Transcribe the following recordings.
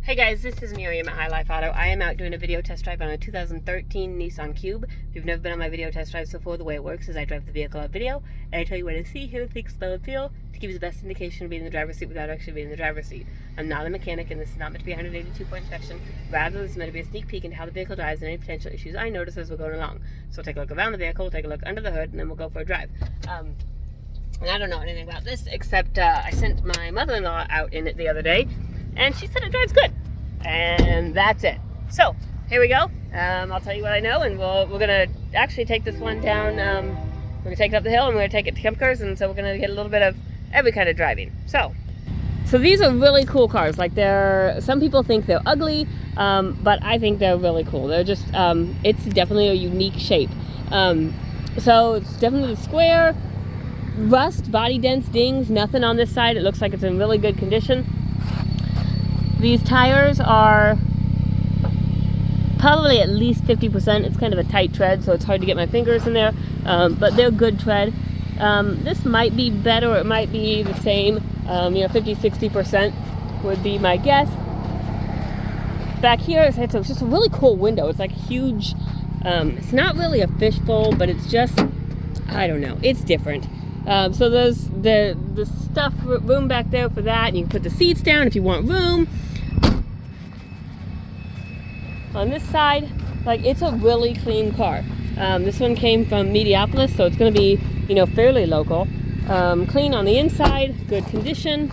Hey guys, this is Miriam at High Life Auto. I am out doing a video test drive on a 2013 Nissan Cube. If you've never been on my video test drives before, the way it works is I drive the vehicle on video, and I tell you what I see, hear, think, smell, and feel to give you the best indication of being in the driver's seat without actually being in the driver's seat. I'm not a mechanic, and this is not meant to be a 182-point inspection. Rather, this is meant to be a sneak peek into how the vehicle drives and any potential issues I notice as we're going along. So we'll take a look around the vehicle, we'll take a look under the hood, and then we'll go for a drive. And I don't know anything about this, except I sent my mother-in-law out in it the other day, and she said it drives good. And that's it. So here we go. I'll tell you what I know, and we're gonna actually take this one down. We're gonna take it up the hill, and we're gonna take it to Kempkers, and so we're gonna get a little bit of every kind of driving. So these are really cool cars. Like some people think they're ugly, but I think they're really cool. They're just it's definitely a unique shape. So it's definitely the square, rust, body dents, dings, nothing on this side. It looks like it's in really good condition. These tires are probably at least 50%. It's kind of a tight tread, so it's hard to get my fingers in there, but they're good tread. This might be better, or it might be the same. 50-60% would be my guess. Back here, it's just a really cool window. It's like huge. It's not really a fishbowl, but it's just, I don't know, it's different. So there's the stuff room back there for that, and you can put the seats down if you want room. On this side, like, it's a really clean car. This one came from Mediapolis, so it's going to be, fairly local. Clean on the inside, good condition.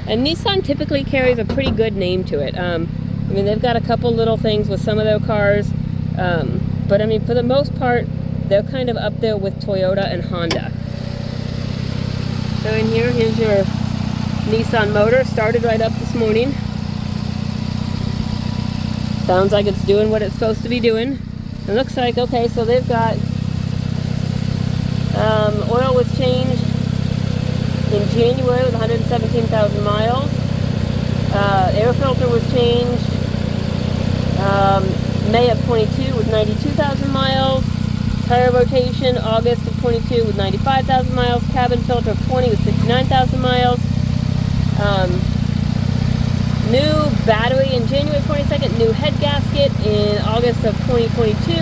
And Nissan typically carries a pretty good name to it. They've got a couple little things with some of their cars, but for the most part, they're kind of up there with Toyota and Honda. So in here's your Nissan motor. Started right up this morning. Sounds like it's doing what it's supposed to be doing. It looks like, okay, so they've got, oil was changed in January with 117,000 miles. Air filter was changed May of 22 with 92,000 miles. Tire rotation August of 22 with 95,000 miles. Cabin filter of 20 with 69,000 miles. New battery in January 22nd. New head gasket in August of 2022.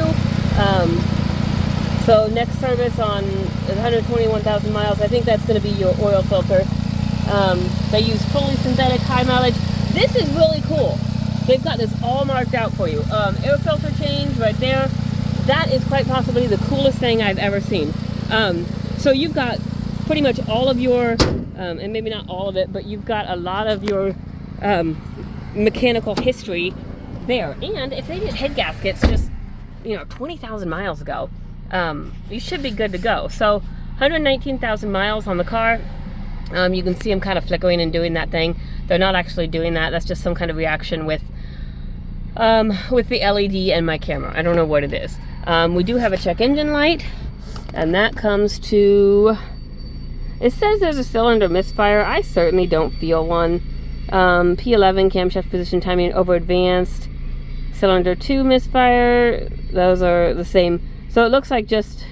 So next service on 121,000 miles, I think that's going to be your oil filter. They use fully synthetic high mileage. This is really cool. They've got this all marked out for you. Air filter change right there. That is quite possibly the coolest thing I've ever seen. So you've got pretty much all of your, and maybe not all of it, but you've got a lot of your mechanical history there. And if they did head gaskets just, 20,000 miles ago, you should be good to go. So 119,000 miles on the car. You can see them kind of flickering and doing that thing. They're not actually doing that. That's just some kind of reaction with the LED and my camera. I don't know what it is. We do have a check engine light, and that comes to, it says there's a cylinder misfire. I certainly don't feel one. P11 camshaft position timing over advanced. Cylinder 2 misfire. Those are the same. So it looks like just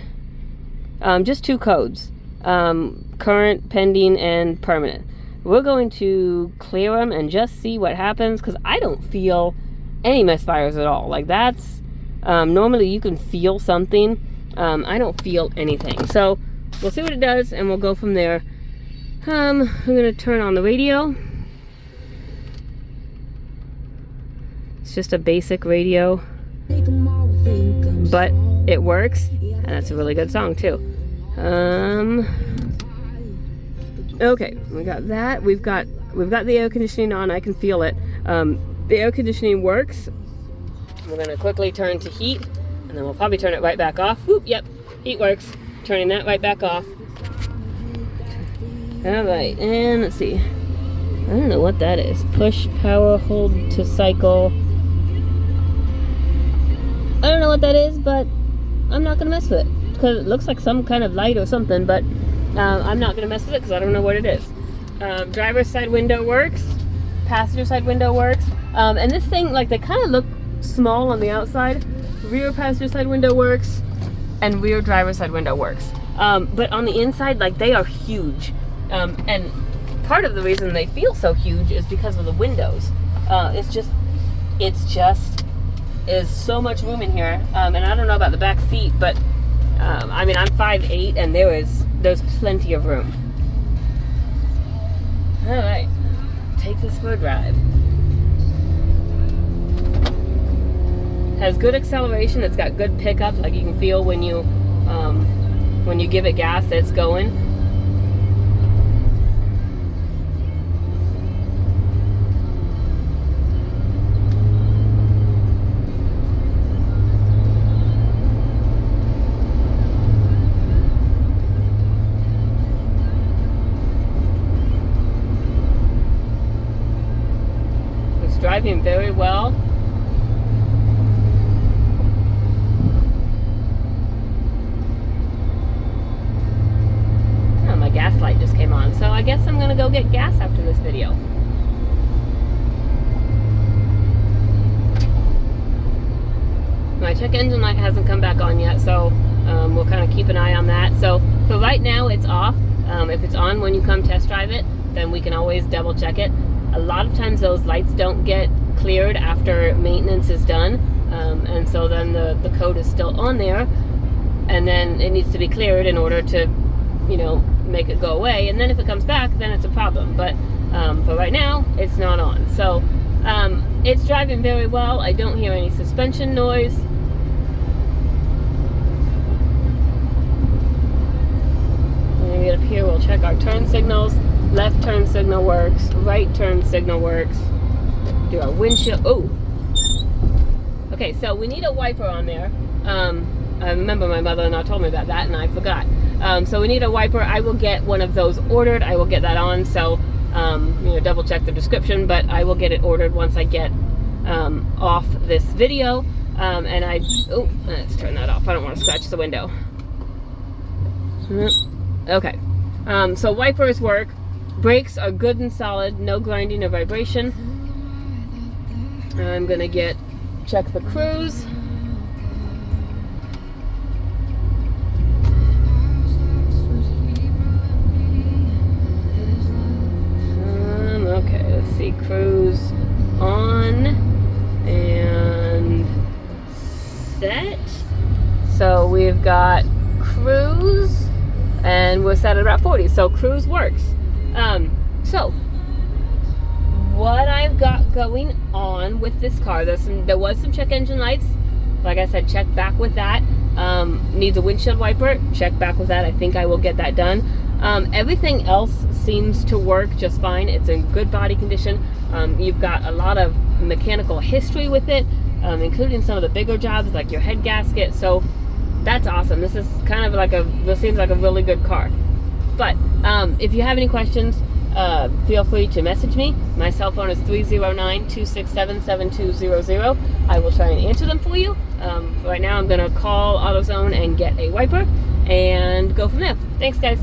two codes. Current, pending, and permanent. We're going to clear them and just see what happens, because I don't feel any misfires at all. Like, that's normally you can feel something. I don't feel anything. So we'll see what it does, and we'll go from there. I'm gonna turn on the radio. It's just a basic radio, but it works, and that's a really good song too. Okay, we got that. We've got the air conditioning on. I can feel it. The air conditioning works. We're gonna quickly turn to heat, and then we'll probably turn it right back off. Whoop, yep, heat works. Turning that right back off. All right, and let's see. I don't know what that is. Push, power, hold to cycle. I don't know what that is, but I'm not gonna mess with it, because it looks like some kind of light or something, but I'm not gonna mess with it because I don't know what it is. Driver's side window works. Passenger side window works. And this thing, like, they kind of look small on the outside. Rear passenger side window works. and rear driver's side window works. But on the inside, like, they are huge. And part of the reason they feel so huge is because of the windows. It's just is so much room in here. And I don't know about the back seat, but I mean, I'm 5'8", and there's plenty of room. All right, take this for a drive. Has good acceleration. It's got good pickup. Like, you can feel when you give it gas that it's going. It's driving very well. Gas light just came on, so I guess I'm gonna go get gas after this video. My check engine light hasn't come back on yet, so we'll kind of keep an eye on that. So for right now, it's off. If it's on when you come test drive it, then we can always double check it. A lot of times those lights don't get cleared after maintenance is done, and so then the code is still on there, and then it needs to be cleared in order to, you know, make it go away, and then if it comes back, then it's a problem. But for right now, it's not on. So it's driving very well. I don't hear any suspension noise. Maybe up here we'll check our turn signals. Left turn signal works, right turn signal works. Do our windshield. Oh, okay, so we need a wiper on there. I remember my mother-in-law told me about that, and I forgot. So we need a wiper. I will get one of those ordered. I will get that on. So, you know, double check the description, but I will get it ordered once I get off this video. Oh, let's turn that off. I don't want to scratch the window. Okay. So wipers work. Brakes are good and solid. No grinding or vibration. I'm gonna check the cruise. Okay, let's see, cruise on and set. So we've got cruise, and we're set at about 40. So cruise works. So what I've got going on with this car, there was some check engine lights. Like I said, check back with that. Needs a windshield wiper. Check back with that. I think I will get that done. Everything else seems to work just fine. It's in good body condition. You've got a lot of mechanical history with it, including some of the bigger jobs like your head gasket. So that's awesome. This is kind of like this seems like a really good car. But if you have any questions, feel free to message me. My cell phone is 309-267-7200. I will try and answer them for you. Right now I'm gonna call AutoZone and get a wiper and go from there. Thanks, guys.